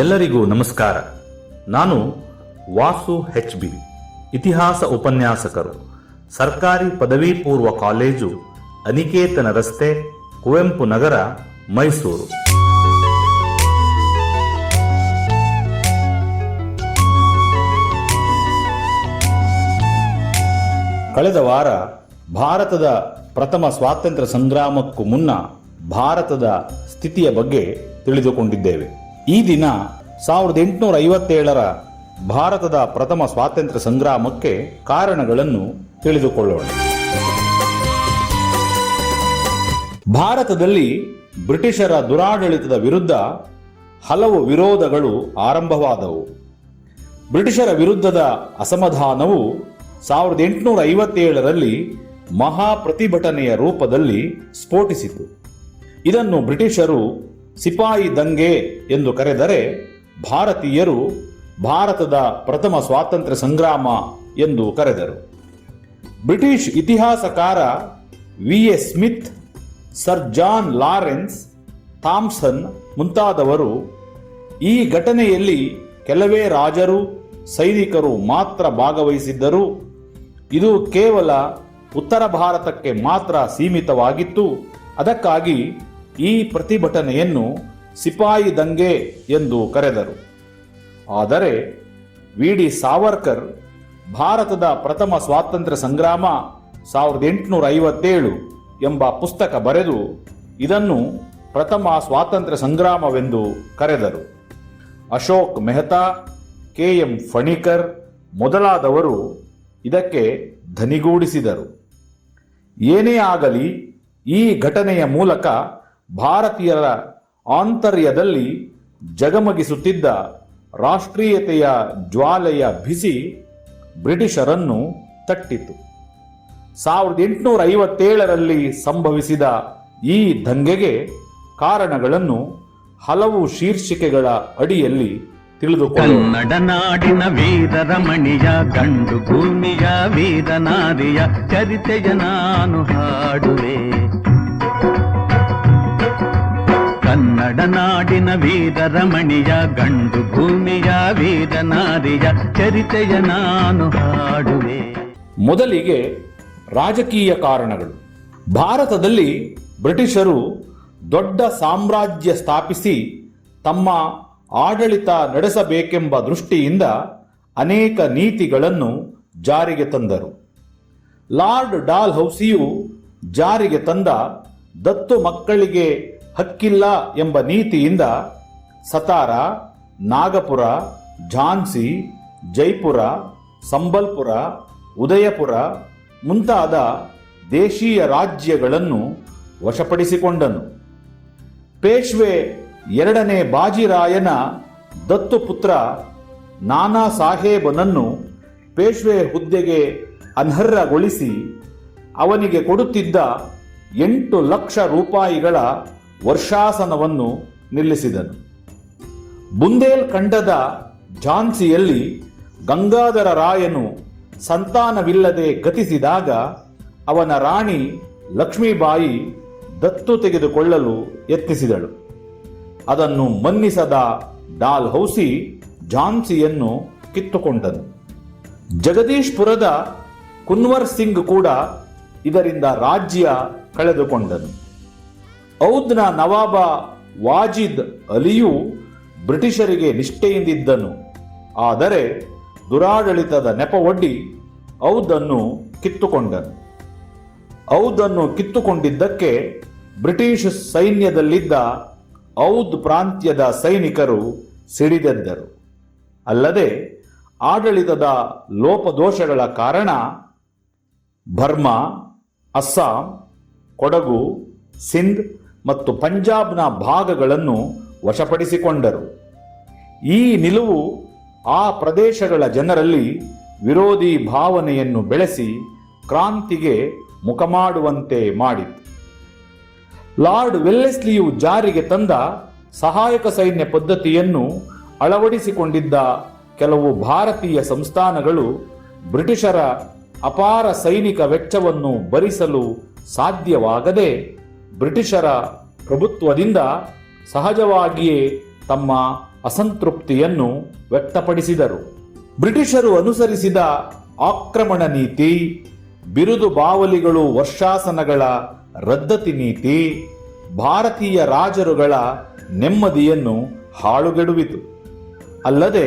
ಎಲ್ಲರಿಗೂ ನಮಸ್ಕಾರ. ನಾನು ವಾಸು HB, ಇತಿಹಾಸ ಉಪನ್ಯಾಸಕರು, ಸರ್ಕಾರಿ ಪದವಿ ಪೂರ್ವ ಕಾಲೇಜು, ಅನಿಕೇತನ ರಸ್ತೆ, ಕುವೆಂಪು ನಗರ, ಮೈಸೂರು. ಕಳೆದ ವಾರ ಭಾರತದ ಪ್ರಥಮ ಸ್ವಾತಂತ್ರ್ಯ ಸಂಗ್ರಾಮಕ್ಕೂ ಮುನ್ನ ಭಾರತದ ಸ್ಥಿತಿಯ ಬಗ್ಗೆ ತಿಳಿದುಕೊಂಡಿದ್ದೇವೆ. ಈ ದಿನ 1857ರ ಭಾರತದ ಪ್ರಥಮ ಸ್ವಾತಂತ್ರ್ಯ ಸಂಗ್ರಾಮಕ್ಕೆ ಕಾರಣಗಳನ್ನು ತಿಳಿದುಕೊಳ್ಳೋಣ. ಭಾರತದಲ್ಲಿ ಬ್ರಿಟಿಷರ ದುರಾಡಳಿತದ ವಿರುದ್ಧ ಹಲವು ವಿರೋಧಗಳು ಆರಂಭವಾದವು. ಬ್ರಿಟಿಷರ ವಿರುದ್ಧದ ಅಸಮಾಧಾನವು 1857ರಲ್ಲಿ ಮಹಾ ಪ್ರತಿಭಟನೆಯ ರೂಪದಲ್ಲಿ ಸ್ಫೋಟಿಸಿತು. ಇದನ್ನು ಬ್ರಿಟಿಷರು ಸಿಪಾಯಿ ದಂಗೆ ಎಂದು ಕರೆದರೆ, ಭಾರತೀಯರು ಭಾರತದ ಪ್ರಥಮ ಸ್ವಾತಂತ್ರ್ಯ ಸಂಗ್ರಾಮ ಎಂದು ಕರೆದರು. ಬ್ರಿಟಿಷ್ ಇತಿಹಾಸಕಾರ VA Smith, sir John Lawrence, Thomson ಮುಂತಾದವರು ಈ ಘಟನೆಯಲ್ಲಿ ಕೆಲವೇ ರಾಜರು, ಸೈನಿಕರು ಮಾತ್ರ ಭಾಗವಹಿಸಿದ್ದರು, ಇದು ಕೇವಲ ಉತ್ತರ ಭಾರತಕ್ಕೆ ಮಾತ್ರ ಸೀಮಿತವಾಗಿತ್ತು, ಅದಕ್ಕಾಗಿ ಈ ಪ್ರತಿಭಟನೆಯನ್ನು ಸಿಪಾಯಿ ದಂಗೆ ಎಂದು ಕರೆದರು. ಆದರೆ VD ಸಾವರ್ಕರ್ ಭಾರತದ ಪ್ರಥಮ ಸ್ವಾತಂತ್ರ್ಯ ಸಂಗ್ರಾಮ 1857 ಎಂಬ ಪುಸ್ತಕ ಬರೆದು ಇದನ್ನು ಪ್ರಥಮ ಸ್ವಾತಂತ್ರ್ಯ ಸಂಗ್ರಾಮವೆಂದು ಕರೆದರು. ಅಶೋಕ್ ಮೆಹ್ತಾ, KM ಫಣಿಕರ್ ಮೊದಲಾದವರು ಇದಕ್ಕೆ ಧನಿಗೂಡಿಸಿದರು. ಏನೇ ಆಗಲಿ, ಈ ಘಟನೆಯ ಮೂಲಕ ಭಾರತೀಯರ ಆಂತರ್ಯದಲ್ಲಿ ಜಗಮಗಿಸುತ್ತಿದ್ದ ರಾಷ್ಟ್ರೀಯತೆಯ ಜ್ವಾಲೆಯ ಬಿಸಿ ಬ್ರಿಟಿಷರನ್ನು ತಟ್ಟಿತು. 1857ರಲ್ಲಿ ಸಂಭವಿಸಿದ ಈ ದಂಗೆಗೆ ಕಾರಣಗಳನ್ನು ಹಲವು ಶೀರ್ಷಿಕೆಗಳ ಅಡಿಯಲ್ಲಿ ತಿಳಿದುಕೊಳ್ಳೋಣ. ಕನ್ನಡ ನಾಡಿನ ವೀರರಮಣಿಯ, ಗಂಡು ಭೂಮಿಯ ವೀರನಾರಿಯ ಚರಿತೆಯ ನಾನು ಹಾಡುವೆ. ಕನ್ನಡ ನಾಡಿನ ವೀರರಮಣಿಯ, ಗಂಡು ಭೂಮಿಯ ವೀರನಾರಿಯ ಚರಿತೆಯ ನಾನು ಹಾಡುವೆ. ಮೊದಲಿಗೆ ರಾಜಕೀಯ ಕಾರಣಗಳು. ಭಾರತದಲ್ಲಿ ಬ್ರಿಟಿಷರು ದೊಡ್ಡ ಸಾಮ್ರಾಜ್ಯ ಸ್ಥಾಪಿಸಿ ತಮ್ಮ ಆಡಳಿತ ನಡೆಸಬೇಕೆಂಬ ದೃಷ್ಟಿಯಿಂದ ಅನೇಕ ನೀತಿಗಳನ್ನು ಜಾರಿಗೆ ತಂದರು. ಲಾರ್ಡ್ ಡಾಲ್ಹೌಸಿಯು ಜಾರಿಗೆ ತಂದ ದತ್ತು ಮಕ್ಕಳಿಗೆ ಹಕ್ಕಿಲ್ಲ ಎಂಬ ನೀತಿಯಿಂದ ಸತಾರ, ನಾಗಪುರ, ಝಾನ್ಸಿ, ಜೈಪುರ, ಸಂಬಲ್ಪುರ, ಉದಯಪುರ ಮುಂತಾದ ದೇಶೀಯ ರಾಜ್ಯಗಳನ್ನು ವಶಪಡಿಸಿಕೊಂಡನು. ಪೇಶ್ವೆ 2ನೇ ಬಾಜಿರಾಯನ ದತ್ತುಪುತ್ರ ನಾನಾ ಸಾಹೇಬನನ್ನು ಪೇಶ್ವೆ ಹುದ್ದೆಗೆ ಅನರ್ಹಗೊಳಿಸಿ ಅವನಿಗೆ ಕೊಡುತ್ತಿದ್ದ 8 ಲಕ್ಷ ರೂಪಾಯಿಗಳ ವರ್ಷಾಸನವನ್ನು ನಿಲ್ಲಿಸಿದನು. ಬುಂದೇಲ್ಖಂಡದ ಝಾನ್ಸಿಯಲ್ಲಿ ಗಂಗಾಧರ ರಾಯನು ಸಂತಾನವಿಲ್ಲದೆ ಗತಿಸಿದಾಗ ಅವನ ರಾಣಿ ಲಕ್ಷ್ಮೀಬಾಯಿ ದತ್ತು ತೆಗೆದುಕೊಳ್ಳಲು ಯತ್ನಿಸಿದಳು. ಅದನ್ನು ಮನ್ನಿಸದ ಡಾಲ್ಹೌಸಿ ಝಾನ್ಸಿಯನ್ನು ಕಿತ್ತುಕೊಂಡನು. ಜಗದೀಶ್ಪುರದ ಕುನ್ವರ್ ಸಿಂಗ್ ಕೂಡ ಇದರಿಂದ ರಾಜ್ಯ ಕಳೆದುಕೊಂಡನು. ಔಧ್ನ ನವಾಬ ವಾಜಿದ್ ಅಲಿಯು ಬ್ರಿಟಿಷರಿಗೆ ನಿಷ್ಠೆಯಿಂದಿದ್ದನು. ಆದರೆ ದುರಾಡಳಿತದ ನೆಪವೊಡ್ಡಿ ಔಧನ್ನು ಕಿತ್ತುಕೊಂಡನು. ಔಧನ್ನು ಕಿತ್ತುಕೊಂಡಿದ್ದಕ್ಕೆ ಬ್ರಿಟಿಷ್ ಸೈನ್ಯದಲ್ಲಿದ್ದ ಔಧ್ ಪ್ರಾಂತ್ಯದ ಸೈನಿಕರು ಸಿಡಿದೆದ್ದರು. ಅಲ್ಲದೆ ಆಡಳಿತದ ಲೋಪದೋಷಗಳ ಕಾರಣ ಬರ್ಮಾ, ಅಸ್ಸಾಂ, ಕೊಡಗು, ಸಿಂಧ್ ಮತ್ತು ಪಂಜಾಬ್ನ ಭಾಗಗಳನ್ನು ವಶಪಡಿಸಿಕೊಂಡರು. ಈ ನಿಲುವು ಆ ಪ್ರದೇಶಗಳ ಜನರಲ್ಲಿ ವಿರೋಧಿ ಭಾವನೆಯನ್ನು ಬೆಳೆಸಿ ಕ್ರಾಂತಿಗೆ ಮುಖ ಮಾಡುವಂತೆ ಮಾಡಿತು. ಲಾರ್ಡ್ ವೆಲ್ಲೆಸ್ಲಿಯು ಜಾರಿಗೆ ತಂದ ಸಹಾಯಕ ಸೈನ್ಯ ಪದ್ಧತಿಯನ್ನು ಅಳವಡಿಸಿಕೊಂಡಿದ್ದ ಕೆಲವು ಭಾರತೀಯ ಸಂಸ್ಥಾನಗಳು ಬ್ರಿಟಿಷರ ಅಪಾರ ಸೈನಿಕ ವೆಚ್ಚವನ್ನು ಭರಿಸಲು ಸಾಧ್ಯವಾಗದೆ ಬ್ರಿಟಿಷರ ಪ್ರಭುತ್ವದಿಂದ ಸಹಜವಾಗಿಯೇ ತಮ್ಮ ಅಸಂತೃಪ್ತಿಯನ್ನು ವ್ಯಕ್ತಪಡಿಸಿದರು. ಬ್ರಿಟಿಷರು ಅನುಸರಿಸಿದ ಆಕ್ರಮಣ ನೀತಿ, ಬಿರುದು ಬಾವಲಿಗಳು ವರ್ಷಾಸನಗಳ ರದ್ದತಿ ನೀತಿ ಭಾರತೀಯ ರಾಜರುಗಳ ನೆಮ್ಮದಿಯನ್ನು ಹಾಳುಗೆಡುವಿತು. ಅಲ್ಲದೆ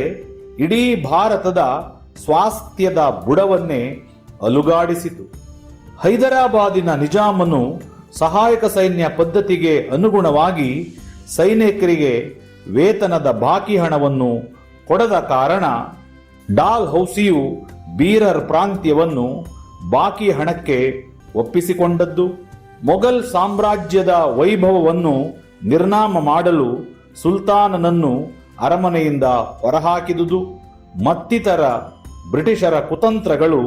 ಇಡೀ ಭಾರತದ ಸ್ವಾಸ್ಥ್ಯದ ಬುಡವನ್ನೇ ಅಲುಗಾಡಿಸಿತು. ಹೈದರಾಬಾದಿನ ನಿಜಾಮನು ಸಹಾಯಕ ಸೈನ್ಯ ಪದ್ಧತಿಗೆ ಅನುಗುಣವಾಗಿ ಸೈನಿಕರಿಗೆ ವೇತನದ ಬಾಕಿ ಹಣವನ್ನು ಕೊಡದ ಕಾರಣ ಡಾಲ್ ಹೌಸಿಯು ಬೀರರ್ ಪ್ರಾಂತ್ಯವನ್ನು ಬಾಕಿ ಹಣಕ್ಕೆ ಒಪ್ಪಿಸಿಕೊಂಡದ್ದು. ಮೊಘಲ್ ಸಾಮ್ರಾಜ್ಯದ ವೈಭವವನ್ನು ನಿರ್ನಾಮ ಮಾಡಲು ಸುಲ್ತಾನನನ್ನು ಅರಮನೆಯಿಂದ ಹೊರಹಾಕಿದುದು ಮತ್ತಿತರ ಬ್ರಿಟಿಷರ ಕುತಂತ್ರಗಳು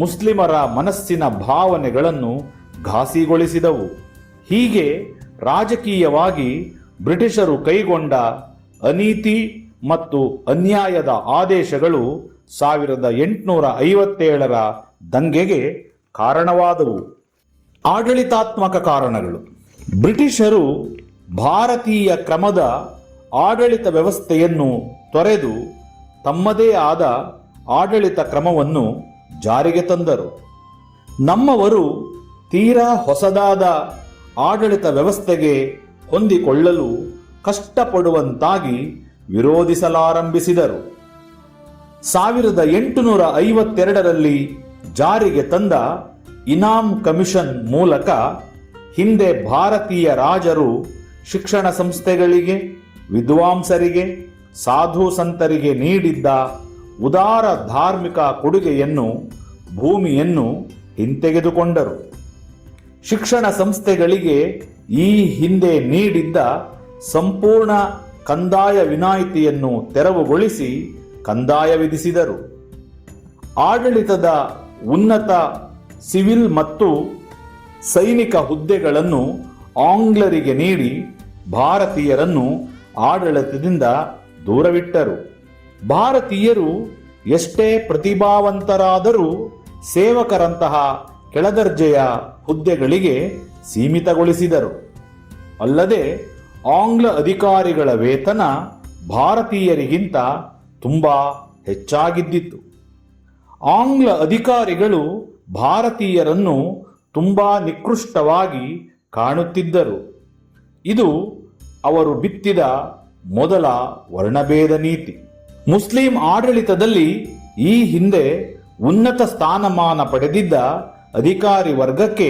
ಮುಸ್ಲಿಮರ ಮನಸ್ಸಿನ ಭಾವನೆಗಳನ್ನು ಘಾಸಿಗೊಳಿಸಿದವು. ಹೀಗೆ ರಾಜಕೀಯವಾಗಿ ಬ್ರಿಟಿಷರು ಕೈಗೊಂಡ ಅನೀತಿ ಮತ್ತು ಅನ್ಯಾಯದ ಆದೇಶಗಳು 1857ರ ದಂಗೆಗೆ ಕಾರಣವಾದವು. ಆಡಳಿತಾತ್ಮಕ ಕಾರಣಗಳು. ಬ್ರಿಟಿಷರು ಭಾರತೀಯ ಕ್ರಮದ ಆಡಳಿತ ವ್ಯವಸ್ಥೆಯನ್ನು ತೊರೆದು ತಮ್ಮದೇ ಆದ ಆಡಳಿತ ಕ್ರಮವನ್ನು ಜಾರಿಗೆ ತಂದರು. ನಮ್ಮವರು ತೀರಾ ಹೊಸದಾದ ಆಡಳಿತ ವ್ಯವಸ್ಥೆಗೆ ಹೊಂದಿಕೊಳ್ಳಲು ಕಷ್ಟಪಡುವಂತಾಗಿ ವಿರೋಧಿಸಲಾರಂಭಿಸಿದರು. 1852ರಲ್ಲಿ ಜಾರಿಗೆ ತಂದ ಇನಾಮ್ ಕಮಿಷನ್ ಮೂಲಕ ಹಿಂದೆ ಭಾರತೀಯ ರಾಜರು ಶಿಕ್ಷಣ ಸಂಸ್ಥೆಗಳಿಗೆ, ವಿದ್ವಾಂಸರಿಗೆ, ಸಾಧು ಸಂತರಿಗೆ ನೀಡಿದ್ದ ಉದಾರ ಧಾರ್ಮಿಕ ಕೊಡುಗೆಯನ್ನು, ಭೂಮಿಯನ್ನು ಹಿಂತೆಗೆದುಕೊಂಡರು. ಶಿಕ್ಷಣ ಸಂಸ್ಥೆಗಳಿಗೆ ಈ ಹಿಂದೆ ನೀಡಿದ್ದ ಸಂಪೂರ್ಣ ಕಂದಾಯ ವಿನಾಯಿತಿಯನ್ನು ತೆರವುಗೊಳಿಸಿ ಕಂದಾಯ ವಿಧಿಸಿದರು. ಆಡಳಿತದ ಉನ್ನತ ಸಿವಿಲ್ ಮತ್ತು ಸೈನಿಕ ಹುದ್ದೆಗಳನ್ನು ಆಂಗ್ಲರಿಗೆ ನೀಡಿ ಭಾರತೀಯರನ್ನು ಆಡಳಿತದಿಂದ ದೂರವಿಟ್ಟರು. ಭಾರತೀಯರು ಎಷ್ಟೇ ಪ್ರತಿಭಾವಂತರಾದರೂ ಸೇವಕರಂತಹ ಕೆಳದರ್ಜೆಯ ಹುದ್ದೆಗಳಿಗೆ ಸೀಮಿತಗೊಳಿಸಿದರು. ಅಲ್ಲದೆ ಆಂಗ್ಲ ಅಧಿಕಾರಿಗಳ ವೇತನ ಭಾರತೀಯರಿಗಿಂತ ತುಂಬ ಹೆಚ್ಚಾಗಿದ್ದಿತು. ಆಂಗ್ಲ ಅಧಿಕಾರಿಗಳು ಭಾರತೀಯರನ್ನು ತುಂಬ ನಿಕೃಷ್ಟವಾಗಿ ಕಾಣುತ್ತಿದ್ದರು. ಇದು ಅವರು ಬಿತ್ತಿದ ಮೊದಲ ವರ್ಣಭೇದ ನೀತಿ. ಮುಸ್ಲಿಂ ಆಡಳಿತದಲ್ಲಿ ಈ ಹಿಂದೆ ಉನ್ನತ ಸ್ಥಾನಮಾನ ಪಡೆದಿದ್ದ ಅಧಿಕಾರಿ ವರ್ಗಕ್ಕೆ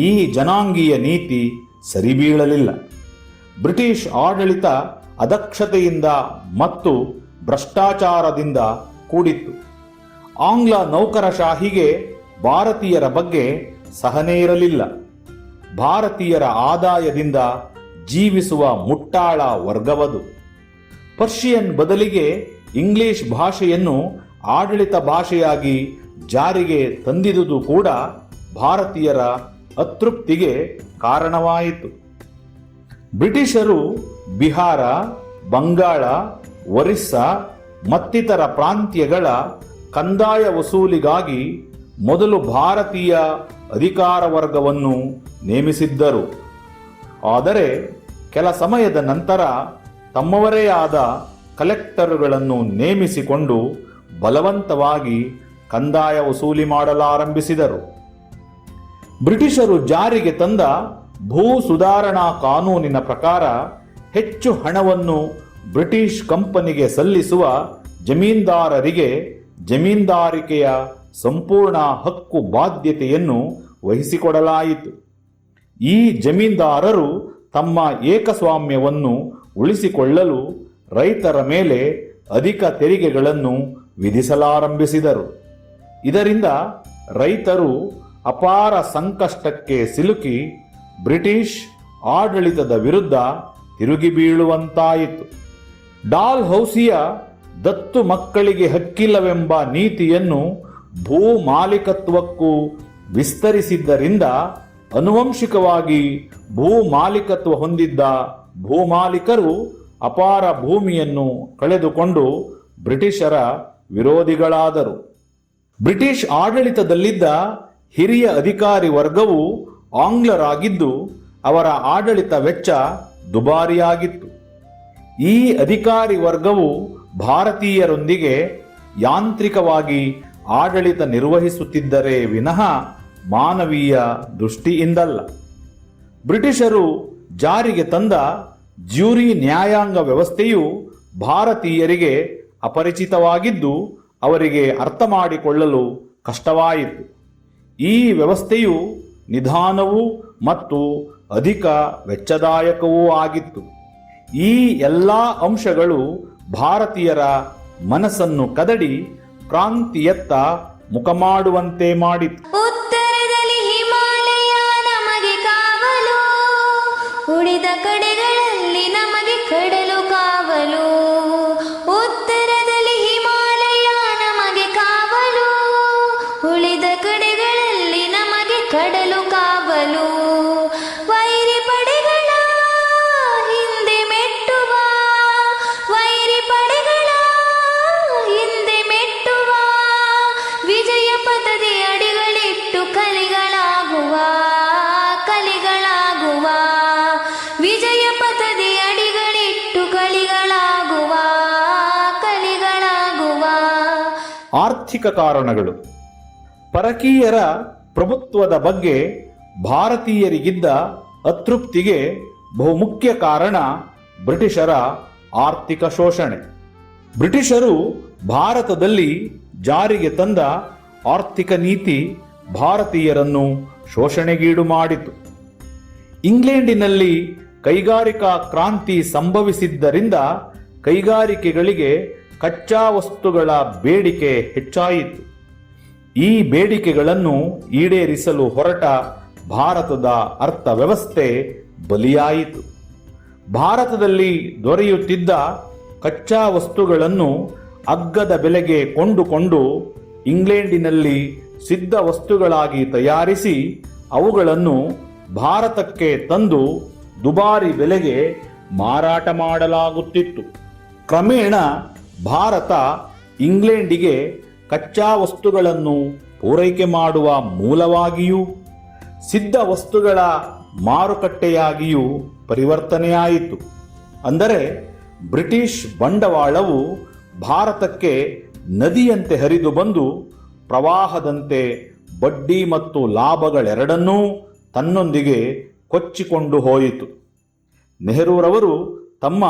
ಈ ಜನಾಂಗೀಯ ನೀತಿ ಸರಿಬೀಳಲಿಲ್ಲ. ಬ್ರಿಟಿಷ್ ಆಡಳಿತ ಅದಕ್ಷತೆಯಿಂದ ಮತ್ತು ಭ್ರಷ್ಟಾಚಾರದಿಂದ ಕೂಡಿತ್ತು. ಆಂಗ್ಲ ನೌಕರಶಾಹಿಗೆ ಭಾರತೀಯರ ಬಗ್ಗೆ ಸಹನೆ ಇರಲಿಲ್ಲ. ಭಾರತೀಯರ ಆದಾಯದಿಂದ ಜೀವಿಸುವ ಮುಟ್ಟಾಳ ವರ್ಗವದು. ಪರ್ಷಿಯನ್ ಬದಲಿಗೆ ಇಂಗ್ಲಿಷ್ ಭಾಷೆಯನ್ನು ಆಡಳಿತ ಭಾಷೆಯಾಗಿ ಜಾರಿಗೆ ತಂದಿದುದು ಕೂಡ ಭಾರತೀಯರ ಅತೃಪ್ತಿಗೆ ಕಾರಣವಾಯಿತು. ಬ್ರಿಟಿಷರು ಬಿಹಾರ, ಬಂಗಾಳ, ಒರಿಸ್ಸಾ ಮತ್ತಿತರ ಪ್ರಾಂತ್ಯಗಳ ಕಂದಾಯ ವಸೂಲಿಗಾಗಿ ಮೊದಲು ಭಾರತೀಯ ಅಧಿಕಾರ ವರ್ಗವನ್ನು ನೇಮಿಸಿದ್ದರು. ಆದರೆ ಕೆಲ ಸಮಯದ ನಂತರ ತಮ್ಮವರೇ ಆದ ಕಲೆಕ್ಟರುಗಳನ್ನು ನೇಮಿಸಿಕೊಂಡು ಬಲವಂತವಾಗಿ ಕಂದಾಯ ವಸೂಲಿ ಮಾಡಲಾರಂಭಿಸಿದರು. ಬ್ರಿಟಿಷರು ಜಾರಿಗೆ ತಂದ ಭೂ ಸುಧಾರಣಾ ಕಾನೂನಿನ ಪ್ರಕಾರ ಹೆಚ್ಚು ಹಣವನ್ನು ಬ್ರಿಟಿಷ್ ಕಂಪನಿಗೆ ಸಲ್ಲಿಸುವ ಜಮೀನ್ದಾರರಿಗೆ ಜಮೀನ್ದಾರಿಕೆಯ ಸಂಪೂರ್ಣ ಹಕ್ಕು ಬಾಧ್ಯತೆಯನ್ನು ವಹಿಸಿಕೊಡಲಾಯಿತು. ಈ ಜಮೀನ್ದಾರರು ತಮ್ಮ ಏಕಸ್ವಾಮ್ಯವನ್ನು ಉಳಿಸಿಕೊಳ್ಳಲು ರೈತರ ಮೇಲೆ ಅಧಿಕ ತೆರಿಗೆಗಳನ್ನು ವಿಧಿಸಲಾರಂಭಿಸಿದರು. ಇದರಿಂದ ರೈತರು ಅಪಾರ ಸಂಕಷ್ಟಕ್ಕೆ ಸಿಲುಕಿ ಬ್ರಿಟಿಷ್ ಆಡಳಿತದ ವಿರುದ್ಧ ತಿರುಗಿ ಬೀಳುವಂತಾಯಿತು. ಡಾಲ್ ಹೌಸಿಯ ದತ್ತು ಮಕ್ಕಳಿಗೆ ಹಕ್ಕಿಲ್ಲವೆಂಬ ನೀತಿಯನ್ನು ಭೂ ಮಾಲೀಕತ್ವಕ್ಕೂ ವಿಸ್ತರಿಸಿದ್ದರಿಂದ ಆನುವಂಶಿಕವಾಗಿ ಭೂ ಮಾಲೀಕತ್ವ ಹೊಂದಿದ್ದ ಭೂಮಾಲೀಕರು ಅಪಾರ ಭೂಮಿಯನ್ನು ಕಳೆದುಕೊಂಡು ಬ್ರಿಟಿಷರ ವಿರೋಧಿಗಳಾದರು. ಬ್ರಿಟಿಷ್ ಆಡಳಿತದಲ್ಲಿದ್ದ ಹಿರಿಯ ಅಧಿಕಾರಿ ವರ್ಗವು ಆಂಗ್ಲರಾಗಿದ್ದು ಅವರ ಆಡಳಿತ ವೆಚ್ಚ ದುಬಾರಿಯಾಗಿತ್ತು. ಈ ಅಧಿಕಾರಿ ವರ್ಗವು ಭಾರತೀಯರೊಂದಿಗೆ ಯಾಂತ್ರಿಕವಾಗಿ ಆಡಳಿತ ನಿರ್ವಹಿಸುತ್ತಿದ್ದರೆ ವಿನಃ ಮಾನವೀಯ ದೃಷ್ಟಿಯಿಂದಲ್ಲ. ಬ್ರಿಟಿಷರು ಜಾರಿಗೆ ತಂದ ಜ್ಯೂರಿ ನ್ಯಾಯಾಂಗ ವ್ಯವಸ್ಥೆಯು ಭಾರತೀಯರಿಗೆ ಅಪರಿಚಿತವಾಗಿದ್ದು ಅವರಿಗೆ ಅರ್ಥ ಮಾಡಿಕೊಳ್ಳಲು ಕಷ್ಟವಾಯಿತು. ಈ ವ್ಯವಸ್ಥೆಯು ನಿಧಾನವೂ ಮತ್ತು ಅಧಿಕ ವೆಚ್ಚದಾಯಕವೂ ಆಗಿತ್ತು. ಈ ಎಲ್ಲ ಅಂಶಗಳು ಭಾರತೀಯರ ಮನಸ್ಸನ್ನು ಕದಡಿ ಕ್ರಾಂತಿಯತ್ತ ಮುಖ ಮಾಡುವಂತೆ ಮಾಡಿತು. ಉತ್ತರದಲ್ಲಿ ಹಿಮಾಲಯ ನಮಗೆ ಕಾವಲು, ಉಳಿದ ಕಡೆಗಳಲ್ಲಿ ನಮಗೆ ಕಡಲು ಕಾವಲು. ಉತ್ತರದಲ್ಲಿ ಹಿಮಾಲಯ ನಮಗೆ ಕಾವಲು, ಉಳಿದ ಕಡೆಗಳಲ್ಲಿ ನಮಗೆ ಕಡಲು ಕಾವಲು. ವೈರಿ ಪಡೆಗಳ ಹಿಂದೆ ಮೆಟ್ಟುವ, ವೈರಿ ಪಡೆಗಳ ಹಿಂದೆ ಮೆಟ್ಟುವ, ವಿಜಯ ಪಥದಿ ಅಡಿಗಳಿಟ್ಟು ಕಲಿಗಳಾಗುವ, ಕಲಿಗಳಾಗುವ, ವಿಜಯ ಪಥದಿ ಅಡಿಗಳಿಟ್ಟು ಕಲಿಗಳಾಗುವ, ಕಲಿಗಳಾಗುವ. ಆರ್ಥಿಕ ಕಾರಣಗಳು. ಪರಕೀಯರ ಪ್ರಭುತ್ವದ ಬಗ್ಗೆ ಭಾರತೀಯರಿಗಿದ್ದ ಅತೃಪ್ತಿಗೆ ಬಹುಮುಖ್ಯ ಕಾರಣ ಬ್ರಿಟಿಷರ ಆರ್ಥಿಕ ಶೋಷಣೆ. ಬ್ರಿಟಿಷರು ಭಾರತದಲ್ಲಿ ಜಾರಿಗೆ ತಂದ ಆರ್ಥಿಕ ನೀತಿ ಭಾರತೀಯರನ್ನು ಶೋಷಣೆಗೀಡು ಮಾಡಿತು. ಇಂಗ್ಲೆಂಡಿನಲ್ಲಿ ಕೈಗಾರಿಕಾ ಕ್ರಾಂತಿ ಸಂಭವಿಸಿದ್ದರಿಂದ ಕೈಗಾರಿಕೆಗಳಿಗೆ ಕಚ್ಚಾ ವಸ್ತುಗಳ ಬೇಡಿಕೆ ಹೆಚ್ಚಾಯಿತು. ಈ ಬೇಡಿಕೆಗಳನ್ನು ಈಡೇರಿಸಲು ಹೊರಟ ಭಾರತದ ಅರ್ಥವ್ಯವಸ್ಥೆ ಬಲಿಯಾಯಿತು. ಭಾರತದಲ್ಲಿ ದೊರೆಯುತ್ತಿದ್ದ ಕಚ್ಚಾ ವಸ್ತುಗಳನ್ನು ಅಗ್ಗದ ಬೆಲೆಗೆ ಕೊಂಡುಕೊಂಡು ಇಂಗ್ಲೆಂಡಿನಲ್ಲಿ ಸಿದ್ಧ ವಸ್ತುಗಳಾಗಿ ತಯಾರಿಸಿ ಅವುಗಳನ್ನು ಭಾರತಕ್ಕೆ ತಂದು ದುಬಾರಿ ಬೆಲೆಗೆ ಮಾರಾಟ ಮಾಡಲಾಗುತ್ತಿತ್ತು. ಕ್ರಮೇಣ ಭಾರತ ಇಂಗ್ಲೆಂಡಿಗೆ ಕಚ್ಚಾ ವಸ್ತುಗಳನ್ನು ಪೂರೈಕೆ ಮಾಡುವ ಮೂಲವಾಗಿಯೂ ಸಿದ್ಧ ವಸ್ತುಗಳ ಮಾರುಕಟ್ಟೆಯಾಗಿಯೂ ಪರಿವರ್ತನೆಯಾಯಿತು. ಅಂದರೆ ಬ್ರಿಟಿಷ್ ಬಂಡವಾಳವು ಭಾರತಕ್ಕೆ ನದಿಯಂತೆ ಹರಿದು ಬಂದು ಪ್ರವಾಹದಂತೆ ಬಡ್ಡಿ ಮತ್ತು ಲಾಭಗಳೆರಡನ್ನೂ ತನ್ನೊಂದಿಗೆ ಕೊಚ್ಚಿಕೊಂಡು ಹೋಯಿತು. ನೆಹರೂರವರು ತಮ್ಮ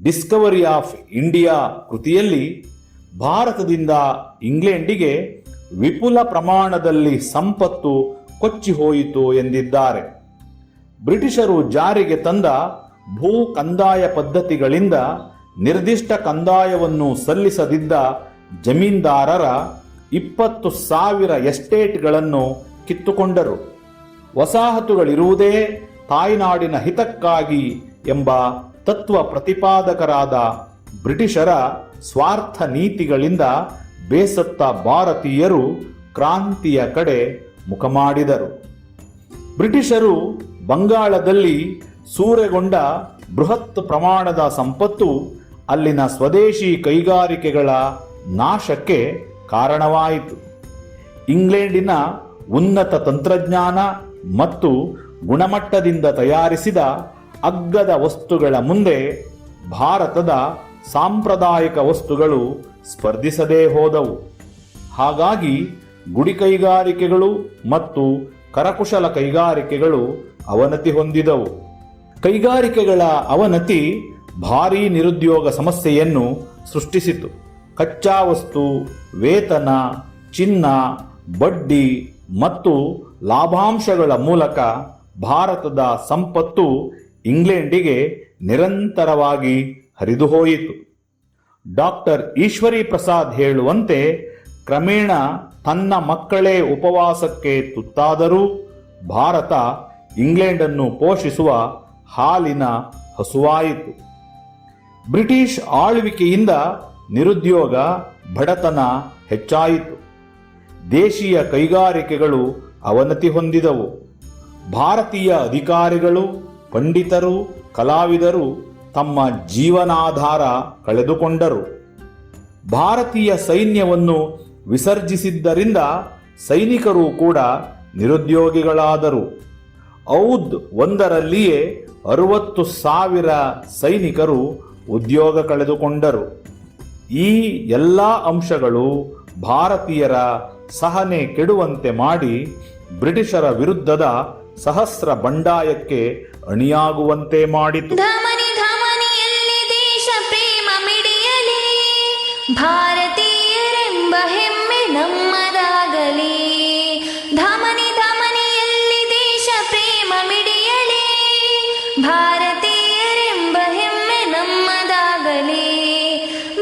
ಡಿಸ್ಕವರಿ ಆಫ್ ಇಂಡಿಯಾ ಕೃತಿಯಲ್ಲಿ ಭಾರತದಿಂದ ಇಂಗ್ಲೆಂಡಿಗೆ ವಿಪುಲ ಪ್ರಮಾಣದಲ್ಲಿ ಸಂಪತ್ತು ಕೊಚ್ಚಿ ಹೋಯಿತು ಎಂದಿದ್ದಾರೆ. ಬ್ರಿಟಿಷರು ಜಾರಿಗೆ ತಂದ ಭೂ ಕಂದಾಯ ಪದ್ಧತಿಗಳಿಂದ ನಿರ್ದಿಷ್ಟ ಕಂದಾಯವನ್ನು ಸಲ್ಲಿಸದಿದ್ದ ಜಮೀನ್ದಾರರ 20,000 ಎಸ್ಟೇಟ್ಗಳನ್ನು ಕಿತ್ತುಕೊಂಡರು. ವಸಾಹತುಗಳಿರುವುದೇ ತಾಯ್ನಾಡಿನ ಹಿತಕ್ಕಾಗಿ ಎಂಬ ತತ್ವ ಪ್ರತಿಪಾದಕರಾದ ಬ್ರಿಟಿಷರ ಸ್ವಾರ್ಥ ನೀತಿಗಳಿಂದ ಬೇಸತ್ತ ಭಾರತೀಯರು ಕ್ರಾಂತಿಯ ಕಡೆ ಮುಖ ಮಾಡಿದರು. ಬ್ರಿಟಿಷರು ಬಂಗಾಳದಲ್ಲಿ ಸೂರೆಗೊಂಡ ಬೃಹತ್ ಪ್ರಮಾಣದ ಸಂಪತ್ತು ಅಲ್ಲಿನ ಸ್ವದೇಶಿ ಕೈಗಾರಿಕೆಗಳ ನಾಶಕ್ಕೆ ಕಾರಣವಾಯಿತು. ಇಂಗ್ಲೆಂಡಿನ ಉನ್ನತ ತಂತ್ರಜ್ಞಾನ ಮತ್ತು ಗುಣಮಟ್ಟದಿಂದ ತಯಾರಿಸಿದ ಅಗ್ಗದ ವಸ್ತುಗಳ ಮುಂದೆ ಭಾರತದ ಸಾಂಪ್ರದಾಯಿಕ ವಸ್ತುಗಳು ಸ್ಪರ್ಧಿಸದೇ ಹೋದವು. ಹಾಗಾಗಿ ಗುಡಿ ಕೈಗಾರಿಕೆಗಳು ಮತ್ತು ಕರಕುಶಲ ಕೈಗಾರಿಕೆಗಳು ಅವನತಿ ಹೊಂದಿದವು. ಕೈಗಾರಿಕೆಗಳ ಅವನತಿ ಭಾರೀ ನಿರುದ್ಯೋಗ ಸಮಸ್ಯೆಯನ್ನು ಸೃಷ್ಟಿಸಿತು. ಕಚ್ಚಾ ವಸ್ತು, ವೇತನ, ಚಿನ್ನ, ಬಡ್ಡಿ ಮತ್ತು ಲಾಭಾಂಶಗಳ ಮೂಲಕ ಭಾರತದ ಸಂಪತ್ತು ಇಂಗ್ಲೆಂಡಿಗೆ ನಿರಂತರವಾಗಿ ಹರಿದು ಹೋಯಿತು. ಡಾಕ್ಟರ್ ಈಶ್ವರಿ ಪ್ರಸಾದ್ ಹೇಳುವಂತೆ ಕ್ರಮೇಣ ತನ್ನ ಮಕ್ಕಳೇ ಉಪವಾಸಕ್ಕೆ ತುತ್ತಾದರೂ ಭಾರತ ಇಂಗ್ಲೆಂಡನ್ನು ಪೋಷಿಸುವ ಹಾಲಿನ ಹಸುವಾಯಿತು. ಬ್ರಿಟಿಷ್ ಆಳ್ವಿಕೆಯಿಂದ ನಿರುದ್ಯೋಗ, ಬಡತನ ಹೆಚ್ಚಾಯಿತು. ದೇಶೀಯ ಕೈಗಾರಿಕೆಗಳು ಅವನತಿ ಹೊಂದಿದವು. ಭಾರತೀಯ ಅಧಿಕಾರಿಗಳು, ಪಂಡಿತರು, ಕಲಾವಿದರು ತಮ್ಮ ಜೀವನಾಧಾರ ಕಳೆದುಕೊಂಡರು. ಭಾರತೀಯ ಸೈನ್ಯವನ್ನು ವಿಸರ್ಜಿಸಿದ್ದರಿಂದ ಸೈನಿಕರು ಕೂಡ ನಿರುದ್ಯೋಗಿಗಳಾದರು. ಔದ್ ಒಂದರಲ್ಲಿಯೇ 60,000 ಸೈನಿಕರು ಉದ್ಯೋಗ ಕಳೆದುಕೊಂಡರು. ಈ ಎಲ್ಲ ಅಂಶಗಳು ಭಾರತೀಯರ ಸಹನೆ ಕೆಡುವಂತೆ ಮಾಡಿ ಬ್ರಿಟಿಷರ ವಿರುದ್ಧದ ಸಹಸ್ರ ಬಂಡಾಯಕ್ಕೆ ಅಣಿಯಾಗುವಂತೆ ಮಾಡಿತು. ಧಮನಿ ಧಮನಿಯಲ್ಲಿ ದೇಶ ಪ್ರೇಮ ಮಿಡಿಯಲಿ, ಭಾರತೀಯರೆಂಬ ಹೆಮ್ಮೆ ನಮ್ಮದಾಗಲಿ. ಧಮನಿ ಧಮನಿಯಲ್ಲಿ ದೇಶ ಪ್ರೇಮ ಮಿಡಿಯಲಿ, ಭಾರತೀಯರೆಂಬ ಹೆಮ್ಮೆ ನಮ್ಮದಾಗಲಿ.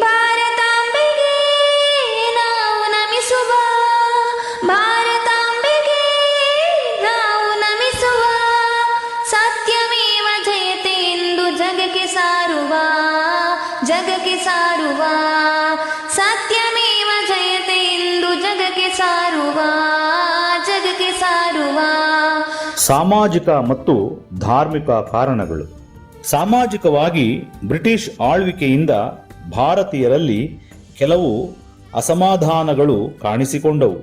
ಭಾರತಾಂಬೆಗೆ ನಾವು ನಮಿಸುವ, ಭಾರತಾಂಬೆಗೆ ನಾವು ನಮಿಸುವ, ಸತ್ಯಮೇವ ಜಯತೆ ಎಂದು ಜಗಕ್ಕೆ ಸಾರುವ, ಜಗಕ್ಕೆ ಸಾರುವ, ಸತ್ಯಮೇವ ಜಯತೆ ಎಂದು ಜಗಕ್ಕೆ ಸಾರುವ, ಜಗಕ್ಕೆ ಸಾರುವ. ಸಾಮಾಜಿಕ ಮತ್ತು ಧಾರ್ಮಿಕ ಕಾರಣಗಳು. ಸಾಮಾಜಿಕವಾಗಿ ಬ್ರಿಟಿಷ್ ಆಳ್ವಿಕೆಯಿಂದ ಭಾರತೀಯರಲ್ಲಿ ಕೆಲವು ಅಸಮಾಧಾನಗಳು ಕಾಣಿಸಿಕೊಂಡವು.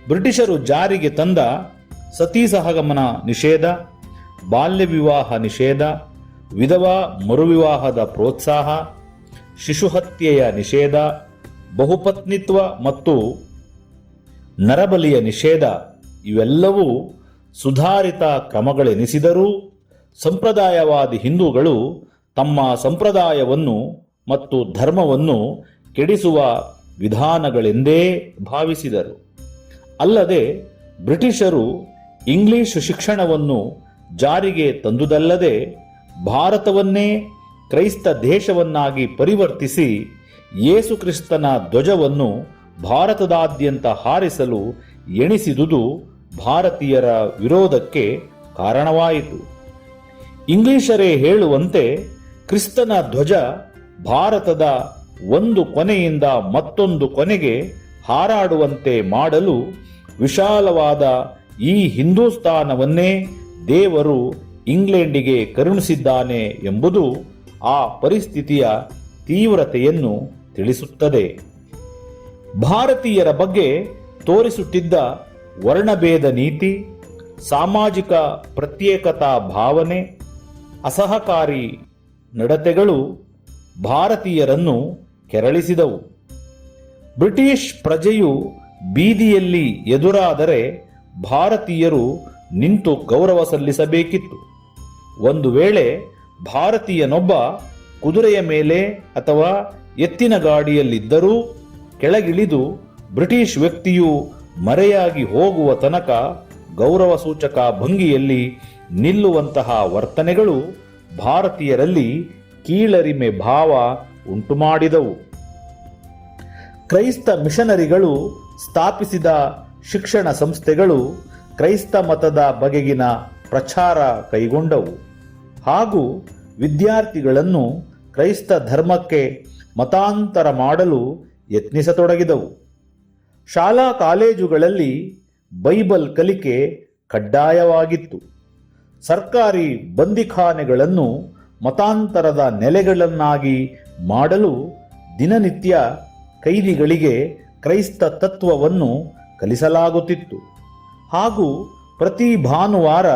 ಬ್ರಿಟಿಷರು ಜಾರಿಗೆ ತಂದ ಸತಿ ಸಹಗಮನ ನಿಷೇಧ, ಬಾಲ್ಯ ವಿವಾಹ ನಿಷೇಧ, ವಿಧವಾ ಮರುವಿವಾಹದ ಪ್ರೋತ್ಸಾಹ, ಶಿಶುಹತ್ಯೆಯ ನಿಷೇಧ, ಬಹುಪತ್ನಿತ್ವ ಮತ್ತು ನರಬಲಿಯ ನಿಷೇಧ ಇವೆಲ್ಲವೂ ಸುಧಾರಿತ ಕ್ರಮಗಳೆನಿಸಿದರೂ ಸಂಪ್ರದಾಯವಾದಿ ಹಿಂದೂಗಳು ತಮ್ಮ ಸಂಪ್ರದಾಯವನ್ನು ಮತ್ತು ಧರ್ಮವನ್ನು ಕೆಡಿಸುವ ವಿಧಾನಗಳೆಂದೇ ಭಾವಿಸಿದರು. ಅಲ್ಲದೆ ಬ್ರಿಟಿಷರು ಇಂಗ್ಲಿಷ್ ಶಿಕ್ಷಣವನ್ನು ಜಾರಿಗೆ ತಂದುದಲ್ಲದೆ ಭಾರತವನ್ನೇ ಕ್ರೈಸ್ತ ದೇಶವನ್ನಾಗಿ ಪರಿವರ್ತಿಸಿ ಯೇಸು ಕ್ರಿಸ್ತನ ಧ್ವಜವನ್ನು ಭಾರತದಾದ್ಯಂತ ಹಾರಿಸಲು ಎಣಿಸಿದುದು ಭಾರತೀಯರ ವಿರೋಧಕ್ಕೆ ಕಾರಣವಾಯಿತು. ಇಂಗ್ಲಿಷರೇ ಹೇಳುವಂತೆ ಕ್ರಿಸ್ತನ ಧ್ವಜ ಭಾರತದ ಒಂದು ಕೊನೆಯಿಂದ ಮತ್ತೊಂದು ಕೊನೆಗೆ ಹಾರಾಡುವಂತೆ ಮಾಡಲು ವಿಶಾಲವಾದ ಈ ಹಿಂದೂಸ್ತಾನವನ್ನೇ ದೇವರು ಇಂಗ್ಲೆಂಡಿಗೆ ಕರುಣಿಸಿದ್ದಾನೆ ಎಂಬುದು ಆ ಪರಿಸ್ಥಿತಿಯ ತೀವ್ರತೆಯನ್ನು ತಿಳಿಸುತ್ತದೆ. ಭಾರತೀಯರ ಬಗ್ಗೆ ತೋರಿಸುತ್ತಿದ್ದ ವರ್ಣಭೇದ ನೀತಿ, ಸಾಮಾಜಿಕ ಪ್ರತ್ಯೇಕತಾ ಭಾವನೆ, ಅಸಹಕಾರಿ ನಡತೆಗಳು ಭಾರತೀಯರನ್ನು ಕೆರಳಿಸಿದವು. ಬ್ರಿಟಿಷ್ ಪ್ರಜೆಯು ಬೀದಿಯಲ್ಲಿ ಎದುರಾದರೆ ಭಾರತೀಯರು ನಿಂತು ಗೌರವ ಸಲ್ಲಿಸಬೇಕಿತ್ತು. ಒಂದು ವೇಳೆ ಭಾರತೀಯನೊಬ್ಬ ಕುದುರೆಯ ಮೇಲೆ ಅಥವಾ ಎತ್ತಿನ ಗಾಡಿಯಲ್ಲಿದ್ದರೂ ಕೆಳಗಿಳಿದು ಬ್ರಿಟಿಷ್ ವ್ಯಕ್ತಿಯು ಮರೆಯಾಗಿ ಹೋಗುವ ತನಕ ಗೌರವ ಸೂಚಕ ಭಂಗಿಯಲ್ಲಿ ನಿಲ್ಲುವಂತಹ ವರ್ತನೆಗಳು ಭಾರತೀಯರಲ್ಲಿ ಕೀಳರಿಮೆ ಭಾವ ಉಂಟುಮಾಡಿದವು. ಕ್ರೈಸ್ತ ಮಿಷನರಿಗಳು ಸ್ಥಾಪಿಸಿದ ಶಿಕ್ಷಣ ಸಂಸ್ಥೆಗಳು ಕ್ರೈಸ್ತ ಮತದ ಬಗೆಗಿನ ಪ್ರಚಾರ ಕೈಗೊಂಡವು ಹಾಗೂ ವಿದ್ಯಾರ್ಥಿಗಳನ್ನು ಕ್ರೈಸ್ತ ಧರ್ಮಕ್ಕೆ ಮತಾಂತರ ಮಾಡಲು ಯತ್ನಿಸತೊಡಗಿದವು. ಶಾಲಾ ಕಾಲೇಜುಗಳಲ್ಲಿ ಬೈಬಲ್ ಕಲಿಕೆ ಕಡ್ಡಾಯವಾಗಿತ್ತು. ಸರ್ಕಾರಿ ಬಂದಿಖಾನೆಗಳನ್ನು ಮತಾಂತರದ ನೆಲೆಗಳನ್ನಾಗಿ ಮಾಡಲು ದಿನನಿತ್ಯ ಕೈದಿಗಳಿಗೆ ಕ್ರೈಸ್ತ ತತ್ವವನ್ನು ಕಲಿಸಲಾಗುತ್ತಿತ್ತು ಹಾಗೂ ಪ್ರತಿ ಭಾನುವಾರ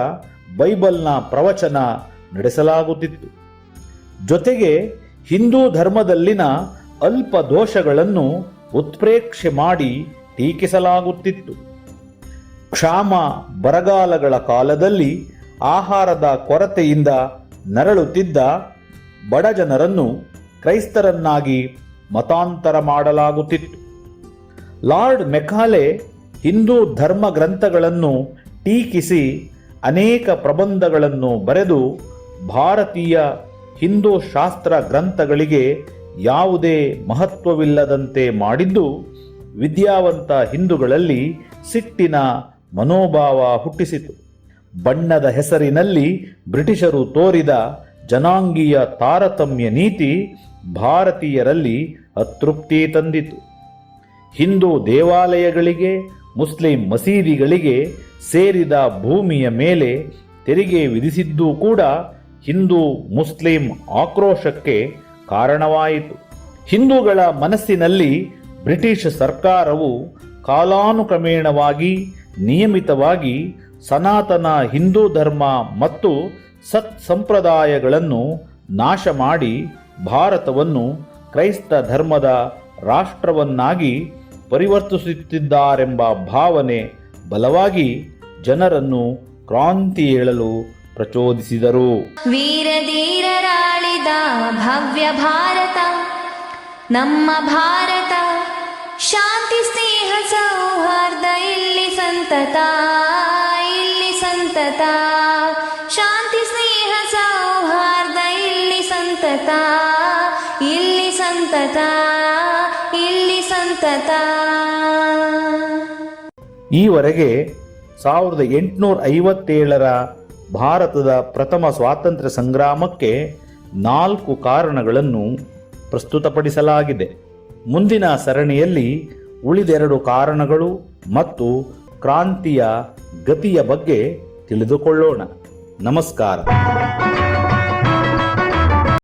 ಬೈಬಲ್ನ ಪ್ರವಚನ ನಡೆಸಲಾಗುತ್ತಿತ್ತು. ಜೊತೆಗೆ ಹಿಂದೂ ಧರ್ಮದಲ್ಲಿನ ಅಲ್ಪ ದೋಷಗಳನ್ನು ಉತ್ಪ್ರೇಕ್ಷೆ ಮಾಡಿ ಟೀಕಿಸಲಾಗುತ್ತಿತ್ತು. ಕ್ಷಾಮ ಬರಗಾಲಗಳ ಕಾಲದಲ್ಲಿ ಆಹಾರದ ಕೊರತೆಯಿಂದ ನರಳುತ್ತಿದ್ದ ಬಡ ಜನರನ್ನು ಕ್ರೈಸ್ತರನ್ನಾಗಿ ಮತಾಂತರ ಮಾಡಲಾಗುತ್ತಿತ್ತು. ಲಾರ್ಡ್ ಮೆಕಾಲೆ ಹಿಂದೂ ಧರ್ಮ ಗ್ರಂಥಗಳನ್ನು ಟೀಕಿಸಿ ಅನೇಕ ಪ್ರಬಂಧಗಳನ್ನು ಬರೆದು ಭಾರತೀಯ ಹಿಂದೂ ಶಾಸ್ತ್ರ ಗ್ರಂಥಗಳಿಗೆ ಯಾವುದೇ ಮಹತ್ವವಿಲ್ಲದಂತೆ ಮಾಡಿದ್ದು ವಿದ್ಯಾವಂತ ಹಿಂದೂಗಳಲ್ಲಿ ಸಿಟ್ಟಿನ ಮನೋಭಾವ ಹುಟ್ಟಿಸಿತು. ಬಣ್ಣದ ಹೆಸರಿನಲ್ಲಿ ಬ್ರಿಟಿಷರು ತೋರಿದ ಜನಾಂಗೀಯ ತಾರತಮ್ಯ ನೀತಿ ಭಾರತೀಯರಲ್ಲಿ ಅತೃಪ್ತಿ ತಂದಿತು. ಹಿಂದೂ ದೇವಾಲಯಗಳಿಗೆ, ಮುಸ್ಲಿಂ ಮಸೀದಿಗಳಿಗೆ ಸೇರಿದ ಭೂಮಿಯ ಮೇಲೆ ತೆರಿಗೆ ವಿಧಿಸಿದ್ದೂ ಕೂಡ ಹಿಂದೂ ಮುಸ್ಲಿಂ ಆಕ್ರೋಶಕ್ಕೆ ಕಾರಣವಾಯಿತು. ಹಿಂದೂಗಳ ಮನಸ್ಸಿನಲ್ಲಿ ಬ್ರಿಟಿಷ್ ಸರ್ಕಾರವು ಕಾಲಾನುಕ್ರಮೇಣವಾಗಿ ನಿಯಮಿತವಾಗಿ ಸನಾತನ ಹಿಂದೂ ಧರ್ಮ ಮತ್ತು ಸತ್ ಸಂಪ್ರದಾಯಗಳನ್ನು ನಾಶ ಮಾಡಿ ಭಾರತವನ್ನು ಕ್ರೈಸ್ತ ಧರ್ಮದ ರಾಷ್ಟ್ರವನ್ನಾಗಿ ಪರಿವರ್ತಿಸುತ್ತಿದ್ದಾರೆಂಬ ಭಾವನೆ ಬಲವಾಗಿ ಜನರನ್ನು ಕ್ರಾಂತಿ ಏಳಲು ಪ್ರಚೋದಿಸಿದರು. ವೀರಧೀರರಾಳಿದ ಭವ್ಯ ಭಾರತ ನಮ್ಮ ಭಾರತ, ಶಾಂತಿ ಸ್ನೇಹ ಸೌಹಾರ್ದ ಇಲ್ಲಿ ಸಂತತ, ಇಲ್ಲಿ ಸಂತತ, ಶಾಂತಿ ಸ್ನೇಹ ಸೌಹಾರ್ದ ಇಲ್ಲಿ ಸಂತತ, ಇಲ್ಲಿ ಸಂತತ, ಇಲ್ಲಿ ಸಂತತ. ಈವರೆಗೆ 1857ರ ಭಾರತದ ಪ್ರಥಮ ಸ್ವಾತಂತ್ರ್ಯ ಸಂಗ್ರಾಮಕ್ಕೆ 4 ಕಾರಣಗಳನ್ನು ಪ್ರಸ್ತುತಪಡಿಸಲಾಗಿದೆ. ಮುಂದಿನ ಸರಣಿಯಲ್ಲಿ ಉಳಿದೆರಡು ಕಾರಣಗಳು ಮತ್ತು ಕ್ರಾಂತಿಯ ಗತಿಯ ಬಗ್ಗೆ ತಿಳಿದುಕೊಳ್ಳೋಣ. ನಮಸ್ಕಾರ.